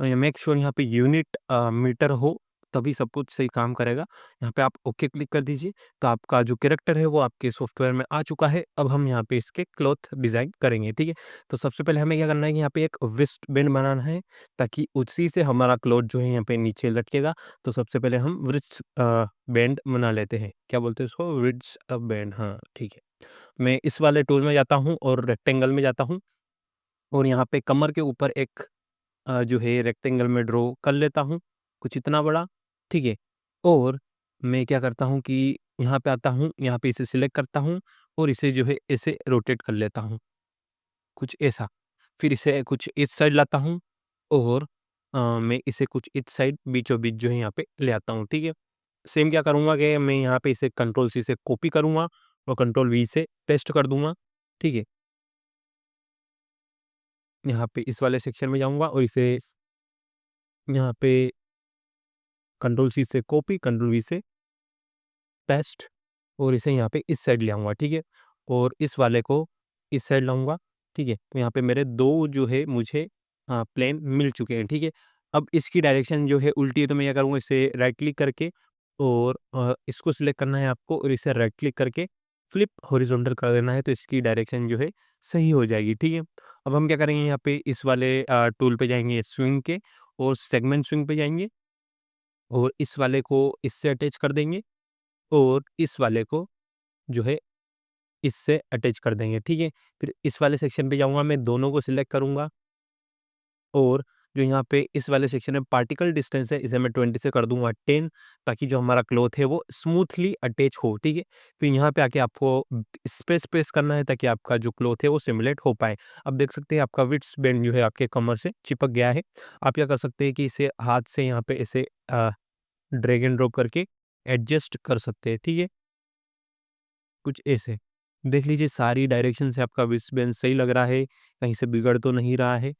मेक श्योर यहाँ पे यूनिट मीटर हो तभी सब कुछ सही काम करेगा। यहाँ पे आप ओके क्लिक कर दीजिए तो आपका जो कैरेक्टर है वो आपके सॉफ्टवेयर में आ चुका है। अब हम यहाँ पे इसके क्लॉथ डिज़ाइन करेंगे, ठीक है? तो सबसे पहले हमें क्या करना है कि यहाँ पे एक वेस्ट बैंड बनाना है ताकि उसी से हमारा क्लॉथ जो है यहाँ पे नीचे लटकेगा। तो सबसे पहले हम व्रिस्ट बैंड बना लेते हैं। क्या बोलते हैं उसको? व्रिस्ट बैंड, हाँ, ठीक है। मैं इस वाले टूल में जाता हूँ और रेक्टेंगल में जाता हूँ और यहाँ पे कमर के ऊपर एक जो है रेक्टेंगल में ड्रॉ कर लेता हूँ, कुछ इतना बड़ा, ठीक है? और मैं क्या करता हूँ कि यहाँ पे आता हूँ, यहाँ पे इसे सिलेक्ट करता हूँ और इसे जो है ऐसे रोटेट कर लेता हूँ, कुछ ऐसा। फिर इसे कुछ इस साइड लाता हूँ और मैं इसे कुछ इस साइड बीचों-बीच जो है यहाँ पे ले आता हूँ, ठीक है? सेम क्या करूँगा कि मैं यहाँ पे इसे कंट्रोल सी से कॉपी करूँगा और कंट्रोल वी से पेस्ट कर दूँगा, ठीक है? यहाँ पे इस वाले सेक्शन में जाऊँगा और इसे यहाँ पे कंट्रोल सी से कॉपी, कंट्रोल वी से पेस्ट और इसे यहाँ पे इस साइड ले आऊँगा, ठीक है? और इस वाले को इस साइड लाऊँगा, ठीक है? तो यहाँ पे मेरे 2 जो है मुझे प्लेन मिल चुके हैं, ठीक है? अब इसकी डायरेक्शन जो है उल्टी है तो मैं क्या करूँगा इसे राइट क्लिक करके और इसको सिलेक्ट करना है आपको और इसे राइट क्लिक करके फ्लिप हॉरिज़ॉन्टल कर देना है तो इसकी डायरेक्शन जो है सही हो जाएगी, ठीक है? अब हम क्या करेंगे यहाँ पे इस वाले टूल पे जाएँगे स्विंग के और सेगमेंट स्विंग पे जाएँगे और इस वाले को इससे अटैच कर देंगे और इस वाले को जो है इससे अटैच कर देंगे, ठीक है? फिर इस वाले सेक्शन पे जाऊँगा मैं दोनों को सिलेक्ट करूँगा और जो यहाँ पे इस वाले सेक्शन में पार्टिकल डिस्टेंस है इसे मैं 20 से कर दूँगा 10 ताकि जो हमारा क्लॉथ है वो स्मूथली अटैच हो, ठीक है? फिर यहाँ पे आके आपको स्पेस प्रेस करना है ताकि आपका जो क्लॉथ है वो सिमुलेट हो पाए। अब देख सकते हैं आपका विड्थ बैंड जो है आपके कमर से चिपक गया है। आप क्या कर सकते हैं कि इसे हाथ से यहाँ पे ऐसे ड्रैग एंड ड्रॉप करके एडजस्ट कर सकते हैं, ठीक है? कुछ ऐसे। देख लीजिए सारी डायरेक्शन से आपका रिस्टबेंस सही लग रहा है, कहीं से बिगड़ तो नहीं रहा है।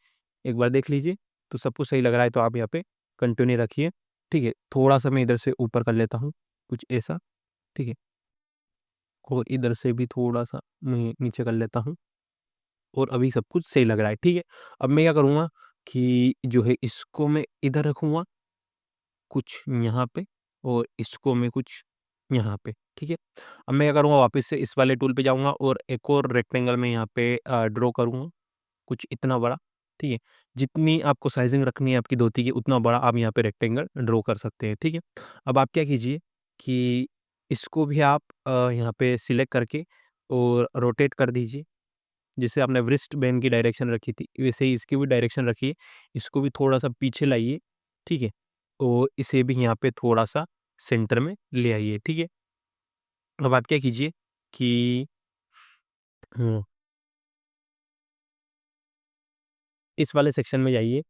एक बार देख लीजिए, तो सब कुछ सही लग रहा है तो आप यहाँ पे कंटिन्यू रखिए, ठीक है? थोड़ा-सा मैं इधर से ऊपर कर लेता हूँ, कुछ ऐसा, ठीक है? और इधर से भी थोड़ा-सा मैं नीचे कर लेता हूँ और अभी सब कुछ सही लग रहा है, ठीक है? अब मैं क्या करूँगा कि जो है इसको मैं इधर रखूँगा कुछ यहाँ पे और इसको मैं कुछ यहाँ पे, ठीक है? अब मैं क्या करूँगा वापस से इस वाले टूल पे जाऊँगा और एक और रेक्टेंगल में यहाँ पे ड्रॉ करूँगा, कुछ इतना बड़ा, ठीक है? जितनी आपको साइज़िंग रखनी है आपकी धोती की उतना बड़ा आप यहाँ पे रेक्टेंगल ड्रॉ कर सकते हैं, ठीक है? अब आप क्या कीजिए कि इसको भी आप यहाँ पे सिलेक्ट करके और रोटेट कर दीजिए। जैसे आपने व्रिस्ट बैंड की डायरेक्शन रखी थी, वैसे ही इसकी भी डायरेक्शन रखिए। इसको भी थोड़ा-सा पीछे लाइए, ठीक है? और इसे भी यहाँ पे थोड़ा-सा सेंटर में ले आइए, ठीक है? अब आप क्या कीजिए कि हुँ, इस वाले सेक्शन में जाइए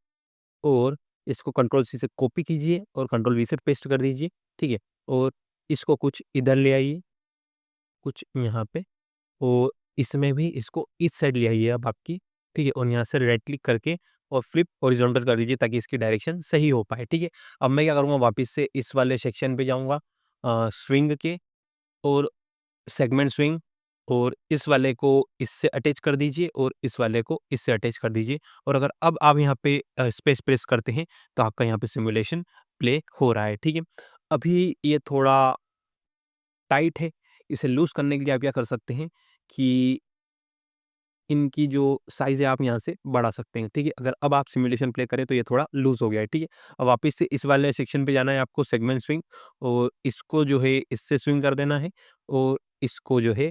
और इसको कंट्रोल सी से कॉपी कीजिए और कंट्रोल वी से पेस्ट कर दीजिए, ठीक है? और इसको कुछ इधर ले आइए, कुछ यहाँ पे और इसमें भी इसको इस साइड ले आइए अब आपकी, ठीक है? और यहाँ से राइट क्लिक करके और फ्लिप हॉरिज़ॉन्टल कर दीजिए ताकि इसकी डायरेक्शन सही हो पाए, ठीक है? अब मैं क्या करूँगा वापस से इस वाले सेक्शन पे जाऊँगा स्विंग के और सेगमेंट स्विंग, और इस वाले को इससे अटैच कर दीजिए और इस वाले को इससे अटैच कर दीजिए। और अगर अब आप यहाँ पे स्पेस प्रेस करते हैं तो आपका यहाँ पे सिमुलेशन प्ले हो रहा है, ठीक है। अभी ये थोड़ा टाइट है, इसे लूज़ करने के लिए आप क्या कर सकते हैं कि इनकी जो साइज़ है आप यहाँ से बढ़ा सकते हैं, ठीक है। अगर अब आप सिमुलेशन प्ले करें तो ये थोड़ा लूज़ हो गया है, ठीक है। अब वापस से इस वाले सेक्शन पे जाना है आपको, सेगमेंट स्विंग, और इसको जो है इससे स्विंग कर देना है और इसको जो है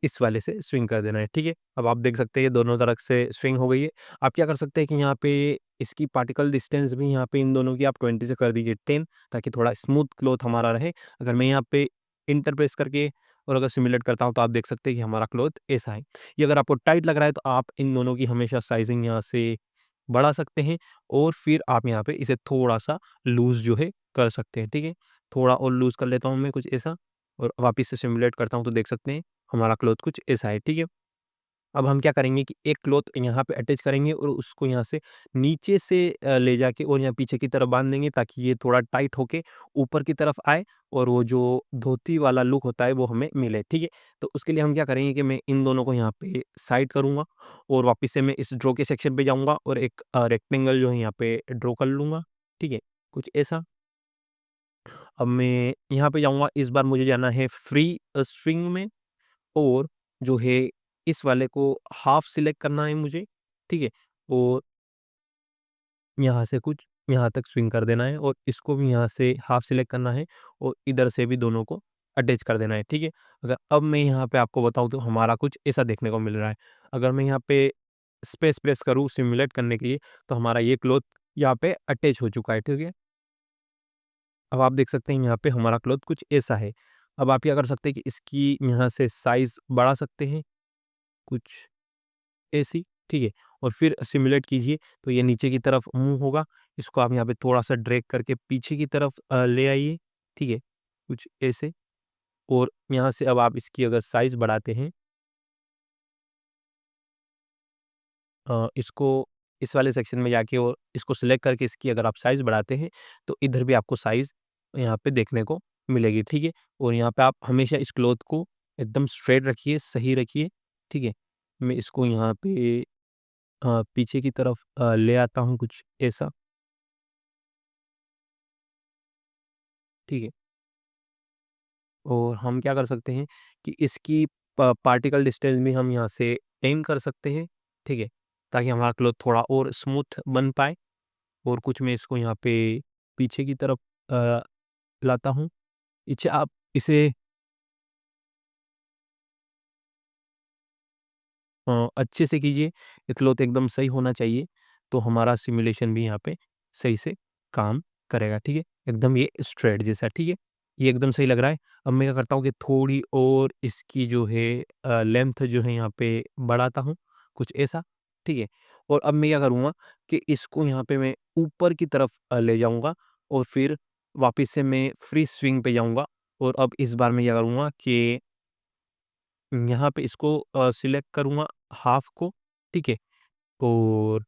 इस वाले से स्विंग कर देना है, ठीक है। अब आप देख सकते हैं ये दोनों तरफ से स्विंग हो गई है। आप क्या कर सकते हैं कि यहाँ पे इसकी पार्टिकल डिस्टेंस भी यहाँ पे इन दोनों की आप 20 से कर दीजिए 10, ताकि थोड़ा स्मूथ क्लॉथ हमारा रहे। अगर मैं यहाँ पे इंटर प्रेस करके और अगर सिमुलेट करता हूँ तो आप देख सकते हैं कि हमारा क्लॉथ ऐसा है। ये अगर आपको टाइट लग रहा है तो आप इन दोनों की हमेशा साइज़िंग यहाँ से बढ़ा सकते हैं और फिर आप यहाँ पे इसे थोड़ा-सा लूज़ जो है कर सकते हैं, ठीक है? थोड़ा और लूज़ कर लेता हूँ मैं कुछ ऐसा, और वापिस से सिमुलेट करता हूँ तो देख सकते हैं हमारा क्लॉथ कुछ ऐसा है, ठीक है? अब हम क्या करेंगे कि एक क्लॉथ यहाँ पे अटैच करेंगे और उसको यहाँ से नीचे से ले जाके और यहाँ पीछे की तरफ बाँध देंगे, ताकि ये थोड़ा टाइट होके ऊपर की तरफ आए और वो जो धोती वाला लुक होता है वो हमें मिले, ठीक है? तो उसके लिए हम क्या करेंगे कि मैं इन दोनों को यहाँ पे साइड करूँगा और वापस से मैं इस ड्रॉ के सेक्शन पे जाऊँगा और एक रेक्टेंगल जो है यहाँ पे ड्रॉ कर लूँगा, ठीक है? कुछ ऐसा। अब मैं यहाँ पे जाऊँगा, इस बार मुझे जाना है फ्री स्विंग में, और जो है इस वाले को हाफ सिलेक्ट करना है मुझे, ठीक है? और यहाँ से कुछ यहाँ तक स्विंग कर देना है और इसको भी यहाँ से हाफ सिलेक्ट करना है और इधर से भी दोनों को अटैच कर देना है, ठीक है? अगर अब मैं यहाँ पे आपको बताऊँ तो हमारा कुछ ऐसा देखने को मिल रहा है। अगर मैं यहाँ पे स्पेस प्रेस करूँ सिमुलेट करने के लिए, तो हमारा ये क्लॉथ यहाँ पे अटैच हो चुका है, ठीक है? अब आप देख सकते हैं यहाँ पे हमारा क्लॉथ कुछ ऐसा है। अब आप क्या कर सकते हैं कि इसकी यहाँ से साइज़ बढ़ा सकते हैं, कुछ ऐसी, ठीक है? और फिर सिमुलेट कीजिए तो ये नीचे की तरफ मूव होगा। इसको आप यहाँ पे थोड़ा-सा ड्रैग करके पीछे की तरफ ले आइए, ठीक है? कुछ ऐसे, और यहाँ से अब आप इसकी अगर साइज़ बढ़ाते हैं, इसको इस वाले सेक्शन में जाके और इसको सिलेक्ट करके इसकी अगर आप साइज़ बढ़ाते हैं, तो इधर भी आपको साइज़ यहाँ पे देखने को मिलेगी, ठीक है? और यहाँ पे आप हमेशा इस क्लॉथ को एकदम स्ट्रेट रखिए, सही रखिए, ठीक है? मैं इसको यहाँ पे पीछे की तरफ ले आता हूँ कुछ ऐसा, ठीक है? और हम क्या कर सकते हैं कि इसकी पार्टिकल डिस्टेंस भी हम यहाँ से टेम कर सकते हैं, ठीक है? ताकि हमारा क्लॉथ थोड़ा और स्मूथ बन पाए। और कुछ मैं इसको यहाँ पे पीछे की तरफ अ, लाता हूँ। इसे आप इसे अच्छे से कीजिए, ये क्लॉथ एकदम सही होना चाहिए, तो हमारा सिमुलेशन भी यहाँ पे सही से काम करेगा, ठीक है? एकदम ये स्ट्रेट जैसा, ठीक है? ये एकदम सही लग रहा है। अब मैं क्या करता हूँ कि थोड़ी और इसकी जो है लेंथ जो है यहाँ पे बढ़ाता हूँ, कुछ ऐसा, ठीक है? और अब मैं क्या करूँगा कि इसको यहाँ पे मैं ऊपर की तरफ ले जाऊँगा और फिर वापस से मैं फ्री स्विंग पे जाऊँगा, और अब इस बार मैं क्या करूँगा कि यहाँ पे इसको सिलेक्ट करूँगा हाफ को, ठीक है? और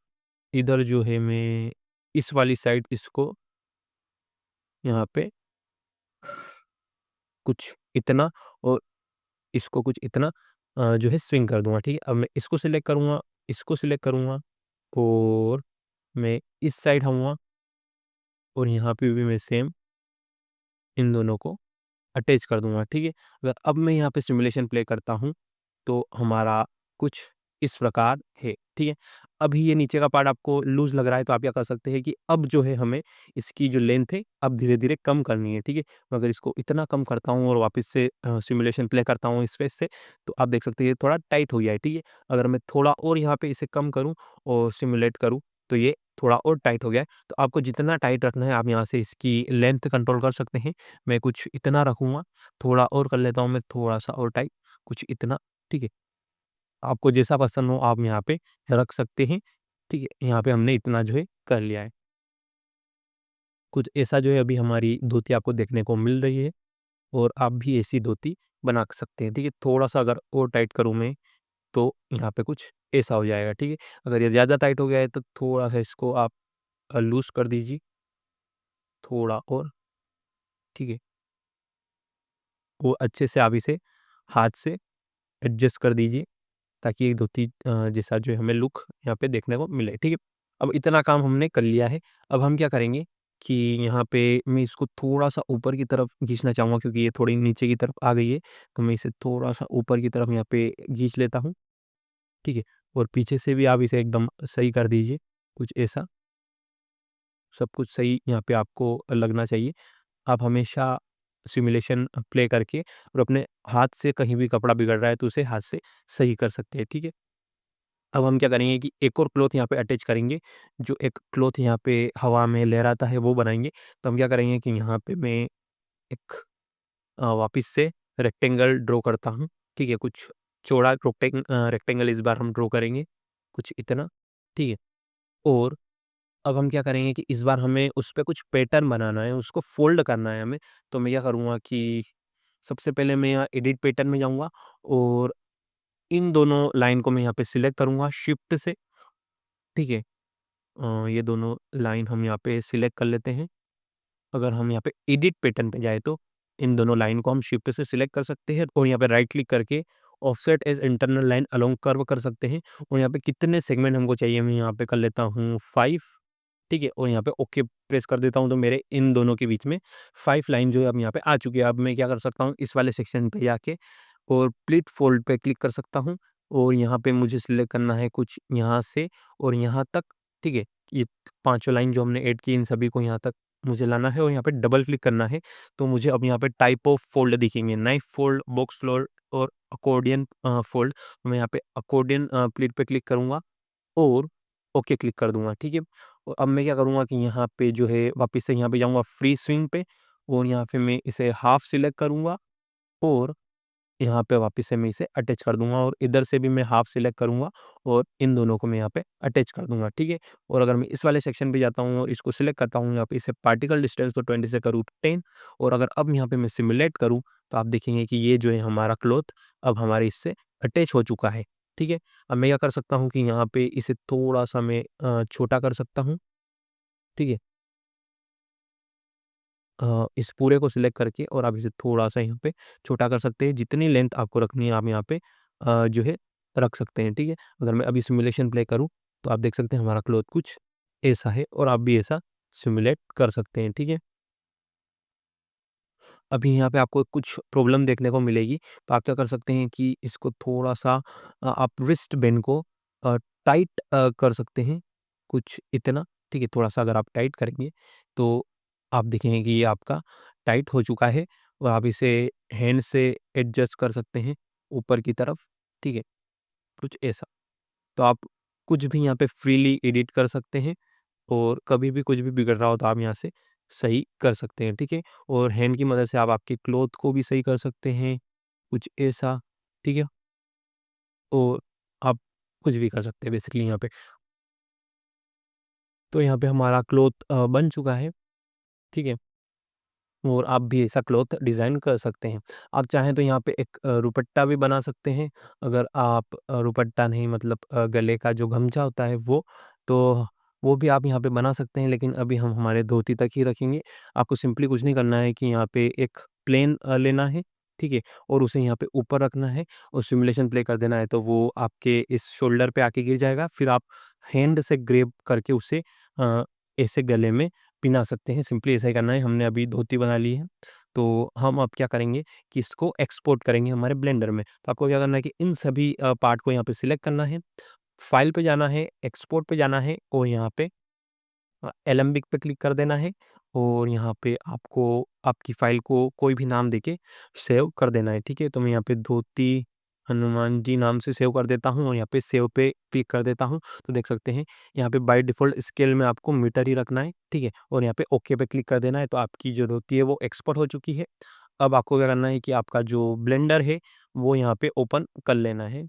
इधर जो है मैं इस वाली साइड इसको यहाँ पे कुछ इतना और इसको कुछ इतना जो है स्विंग कर दूँगा, ठीक है? अब मैं इसको सिलेक्ट करूँगा, इसको सिलेक्ट करूँगा और मैं इस साइड आऊँगा और यहाँ पे भी मैं सेम इन दोनों को अटैच कर दूँगा, ठीक है? अगर अब मैं यहाँ पे सिमुलेशन प्ले करता हूँ, तो हमारा कुछ इस प्रकार है, ठीक है? अभी ये नीचे का पार्ट आपको लूज़ लग रहा है, तो आप क्या कर सकते हैं कि अब जो है हमें इसकी जो लेंथ है, अब धीरे-धीरे कम करनी है, ठीक है? मैं अगर इसको इतना कम करता हूँ और वापस से सिमुलेशन प्ले करता हूँ स्पेस से, तो आप देख सकते हैं ये थोड़ा टाइट हो गया है, ठीक है? अगर मैं थोड़ा और यहाँ पे इसे कम करूँ और सिमुलेट करूँ, तो ये थोड़ा और टाइट हो गया है। तो आपको जितना टाइट रखना है, आप यहाँ से इसकी लेंथ कंट्रोल कर सकते हैं। मैं कुछ इतना रखूँगा, थोड़ा और कर लेता हूँ मैं थोड़ा-सा और टाइट, कुछ इतना, ठीक है? आपको जैसा पसंद हो आप यहाँ पे रख सकते हैं, ठीक है? यहाँ पे हमने इतना जो है कर लिया है। कुछ ऐसा जो है अभी हमारी धोती आपको देखने को मिल रही है, और आप भी ऐसी धोती बना सकते हैं, ठीक है? थोड़ा-सा अगर और टाइट करूँ मैं, तो यहाँ पे कुछ ऐसा हो जाएगा, ठीक है? अगर ये ज़्यादा टाइट हो गया है तो थोड़ा-सा इसको आप लूज़ कर दीजिए, थोड़ा और, ठीक है? वो अच्छे से आप इसे हाथ से एडजस्ट कर दीजिए ताकि एक धोती जैसा जो है हमें लुक यहाँ पे देखने को मिले, ठीक है। अब इतना काम हमने कर लिया है। अब हम क्या करेंगे कि यहाँ पे मैं इसको थोड़ा-सा ऊपर की तरफ खींचना चाहूँगा क्योंकि ये थोड़ी नीचे की तरफ आ गई है, तो मैं इसे थोड़ा-सा ऊपर की तरफ यहाँ पे खींच लेता हूँ, ठीक है। और पीछे से भी आप इसे एकदम सही कर दीजिए, कुछ ऐसा। सब कुछ सही यहाँ पे आपको लगना चाहिए। आप हमेशा सिमुलेशन प्ले करके और अपने हाथ से कहीं भी कपड़ा बिगड़ रहा है तो उसे हाथ से सही कर सकते हैं, ठीक है। अब हम क्या करेंगे कि एक और क्लॉथ यहाँ पे अटैच करेंगे, जो एक क्लॉथ यहाँ पे हवा में लहराता है वो बनाएँगे। तो हम क्या करेंगे कि यहाँ पे मैं एक वापस से रेक्टेंगल ड्रॉ करता हूँ, ठीक है। कुछ चौड़ा रेक्टेंगल इस बार हम ड्रॉ करेंगे, कुछ इतना, ठीक है। और अब हम क्या करेंगे कि इस बार हमें उस पे कुछ पैटर्न बनाना है, उसको फ़ोल्ड करना है हमें। तो मैं क्या करूँगा कि सबसे पहले मैं यहाँ एडिट पैटर्न में जाऊँगा और इन दोनों लाइन को मैं यहाँ पे सिलेक्ट करूँगा शिफ्ट से, ठीक है। ये दोनों लाइन हम यहाँ पे सिलेक्ट कर लेते हैं। अगर हम यहाँ पे एडिट पैटर्न पे जाए तो इन दोनों लाइन को हम शिफ्ट से सिलेक्ट कर सकते हैं और यहाँ पे राइट क्लिक करके offset edge internal line along curve कर सकते हैं और यहाँ पे कितने सेगमेंट हमको चाहिए मैं यहाँ पे कर लेता हूँ 5, ठीक है। और यहाँ पे ओके प्रेस कर देता हूँ तो मेरे इन दोनों के बीच में 5 लाइन जो है अब यहाँ पे आ चुकी है। अब मैं क्या कर सकता हूँ इस वाले सेक्शन पे जाके और स्प्लिट फोल्ड पे क्लिक कर सकता हूँ और यहाँ पे मुझे सिलेक्ट करना है कुछ यहाँ से और यहाँ तक, ठीक है। ये पाँचों लाइन जो हमने ऐड की इन सभी को यहाँ तक मुझे लाना है और यहाँ पे डबल क्लिक करना है। तो मुझे अब यहाँ पे टाइप ऑफ फोल्ड दिखेंगे, नाइफ फोल्ड, बॉक्स फोल्ड और अकॉर्डियन फोल्ड। तो मैं यहाँ पे अकॉर्डियन प्लीट पे क्लिक करूँगा और ओके क्लिक कर दूँगा, ठीक है। और अब मैं क्या करूँगा कि यहाँ पे जो है वापस से यहाँ पे जाऊँगा फ्री स्विंग पे और यहाँ पे मैं इसे हाफ सिलेक्ट करूँगा और यहाँ पे वापस से मैं इसे अटैच कर दूँगा और इधर से भी मैं हाफ सिलेक्ट करूँगा और इन दोनों को मैं यहाँ पे अटैच कर दूँगा, ठीक है। और अगर मैं इस वाले सेक्शन पे जाता हूँ और इसको सिलेक्ट करता हूँ यहाँ पे इसे पार्टिकल डिस्टेंस तो 20 से करूँ 10 और अगर अब यहाँ पे मैं सिमुलेट करूँ तो आप देखेंगे कि ये जो है हमारा क्लॉथ अब हमारे इससे अटैच हो चुका है, ठीक है। अब मैं क्या कर सकता हूँ कि यहाँ पे इसे थोड़ा-सा मैं छोटा कर सकता हूँ, ठीक है। इस पूरे को सिलेक्ट करके और आप इसे थोड़ा-सा यहाँ पे छोटा कर सकते हैं। जितनी लेंथ आपको रखनी है आप यहाँ पे जो है रख सकते हैं, ठीक है। अगर मैं अभी सिमुलेशन प्ले करूँ तो आप देख सकते हैं हमारा क्लॉथ कुछ ऐसा है और आप भी ऐसा सिमुलेट कर सकते हैं, ठीक है। अभी यहाँ पे आपको कुछ प्रॉब्लम देखने को मिलेगी, तो आप क्या कर सकते हैं कि इसको थोड़ा-सा आप रिस्ट बैंड को अ, टाइट कर सकते हैं, कुछ इतना, ठीक है। थोड़ा-सा अगर आप टाइट करेंगे, तो आप देखेंगे कि ये आपका टाइट हो चुका है और आप इसे हैंड से एडजस्ट कर सकते हैं ऊपर की तरफ, ठीक है, कुछ ऐसा। तो आप कुछ भी यहाँ पे फ्रीली एडिट कर सकते हैं और कभी भी कुछ भी बिगड़ रहा हो तो आप यहाँ से सही कर सकते हैं, ठीक है। और हैंड की मदद से आप आपके क्लॉथ को भी सही कर सकते हैं, कुछ ऐसा, ठीक है। और आप कुछ भी कर सकते हैं बेसिकली यहाँ पे। तो यहाँ पे हमारा क्लॉथ बन चुका है, ठीक है। और आप भी ऐसा क्लॉथ डिज़ाइन कर सकते हैं। आप चाहें तो यहाँ पे एक दुपट्टा भी बना सकते हैं। अगर आप दुपट्टा नहीं मतलब गले का जो गमछा होता है तो वो भी आप यहाँ पे बना सकते हैं, लेकिन अभी हम हमारे धोती तक ही रखेंगे। आपको सिंपली कुछ नहीं करना है कि यहाँ पे एक प्लेन लेना है, ठीक है? और उसे यहाँ पे ऊपर रखना है और सिमुलेशन प्ले कर देना है, तो वो आपके इस शोल्डर पे आके गिर जाएगा। फिर आप हैंड से ग्रैब करके उसे अ, ऐसे गले में पिना सकते हैं, सिंपली ऐसा ही करना है। हमने अभी धोती बना ली है, तो हम अब क्या करेंगे कि इसको एक्सपोर्ट करेंगे हमारे ब्लेंडर में। तो आपको क्या करना है कि इन सभी पार्ट को यहाँ पे सिलेक्ट करना है, फाइल पे जाना है, एक्सपोर्ट पे जाना है और यहाँ पे एलेम्बिक पे क्लिक कर देना है और यहाँ पे आपको आपकी फ़ाइल को कोई भी नाम देके सेव कर देना है, ठीक है? तो मैं यहाँ पे धोती हनुमान जी नाम से सेव कर देता हूँ और यहाँ पे सेव पे क्लिक कर देता हूँ। तो देख सकते हैं यहाँ पे बाय डिफ़ॉल्ट स्केल में आपको मीटर ही रखना है, ठीक है? और यहाँ पे ओके पे क्लिक कर देना है, तो आपकी जो धोती है वो एक्सपोर्ट हो चुकी है। अब आपको क्या करना है कि आपका जो ब्लेंडर है वो यहाँ पे ओपन कर लेना है।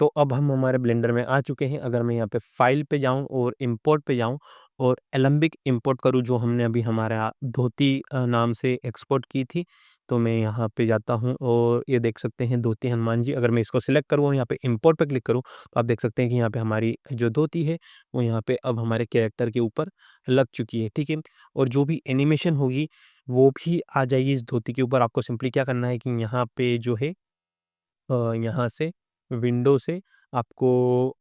तो अब हम हमारे ब्लेंडर में आ चुके हैं। अगर मैं यहाँ पे फ़ाइल पे जाऊँ और इम्पोर्ट पे जाऊँ और एलेम्बिक इम्पोर्ट करूँ जो हमने अभी हमारा धोती नाम से एक्सपोर्ट की थी, तो मैं यहाँ पे जाता हूँ और ये देख सकते हैं धोती हनुमान जी। अगर मैं इसको सिलेक्ट करूँ और यहाँ पे इम्पोर्ट पे क्लिक करूँ, तो आप देख सकते हैं कि यहाँ पे हमारी जो धोती है, वो यहाँ पे अब हमारे कैरेक्टर के ऊपर लग चुकी है, ठीक है? और जो भी एनिमेशन होगी वो भी आ जाएगी इस धोती के ऊपर। आपको सिंपली क्या करना है कि यहाँ पे जो है यहाँ से विंडो से आपको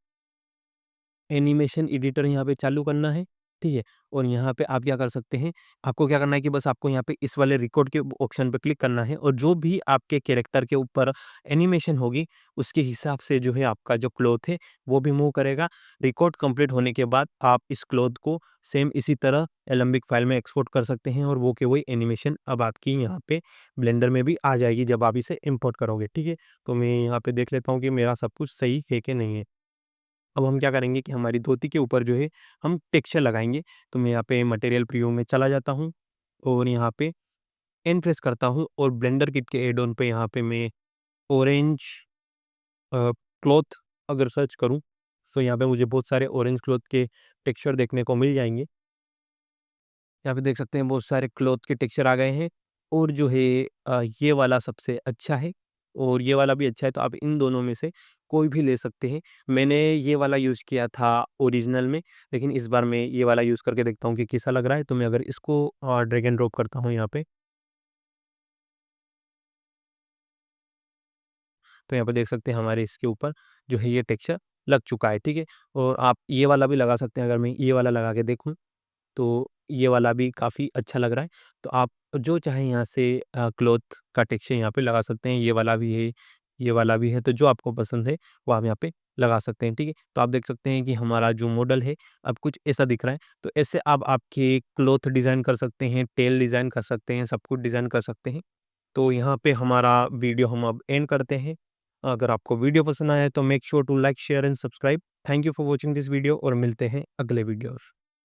एनिमेशन एडिटर यहाँ पे चालू करना है, ठीक है? और यहाँ पे आप क्या कर सकते हैं, आपको क्या करना है कि बस आपको यहाँ पे इस वाले रिकॉर्ड के ऑप्शन पे क्लिक करना है और जो भी आपके कैरेक्टर के ऊपर एनिमेशन होगी, उसके हिसाब से जो है आपका जो क्लॉथ है, वो भी मूव करेगा। रिकॉर्ड कंप्लीट होने के बाद आप इस क्लॉथ को सेम इसी तरह एलएमबिक फाइल में एक्सपोर्ट कर सकते हैं और वो के वही एनिमेशन अब आपकी यहाँ पे ब्लेंडर में भी आ जाएगी जब आप इसे इम्पोर्ट करोगे, ठीक है? तो मैं यहाँ पे देख लेता हूँ कि मेरा सब कुछ सही है कि नहीं है। अब हम क्या करेंगे कि हमारी धोती के ऊपर जो है हम टेक्सचर लगाएँगे। तो मैं यहाँ पे मटेरियल प्रीव्यू में चला जाता हूँ और यहाँ पे एन प्रेस करता हूँ और ब्लेंडर किट के ऐड ऑन पे यहाँ पे मैं ऑरेंज क्लॉथ अगर सर्च करूँ, तो यहाँ पे मुझे बहुत सारे ऑरेंज क्लॉथ के टेक्सचर देखने को मिल जाएँगे। यहाँ पे देख सकते हैं बहुत सारे क्लॉथ के टेक्सचर आ गए हैं और जो है ये वाला सबसे अच्छा है और ये वाला भी अच्छा है, तो आप इन दोनों में से कोई भी ले सकते हैं। मैंने ये वाला यूज़ किया था ओरिजिनल में, लेकिन इस बार मैं ये वाला यूज़ करके देखता हूँ कि कैसा लग रहा है। तो मैं अगर इसको ड्रैग एंड ड्रॉप करता हूँ यहाँ पे, तो यहाँ पे देख सकते हैं हमारे इसके ऊपर जो है ये टेक्सचर लग चुका है, ठीक है? और आप ये वाला भी लगा सकते हैं। अगर मैं ये वाला लगा के देखूँ, तो ये वाला भी काफ़ी अच्छा लग रहा है। तो आप जो चाहें यहाँ से क्लॉथ का टेक्सचर यहाँ पे लगा सकते हैं। ये वाला भी है, ये वाला भी है, तो जो आपको पसंद है वो आप यहाँ पे लगा सकते हैं, ठीक है? तो आप देख सकते हैं कि हमारा जो मॉडल है अब कुछ ऐसा दिख रहा है। तो ऐसे आप आपके क्लॉथ डिज़ाइन कर सकते हैं, टेल डिज़ाइन कर सकते हैं, सब कुछ डिज़ाइन कर सकते हैं। तो यहाँ पे हमारा वीडियो हम अब एंड करते हैं। अगर आपको वीडियो पसंद आया है तो make sure to like, share and subscribe. Thank you for watching this video और मिलते हैं अगले वीडियोज़।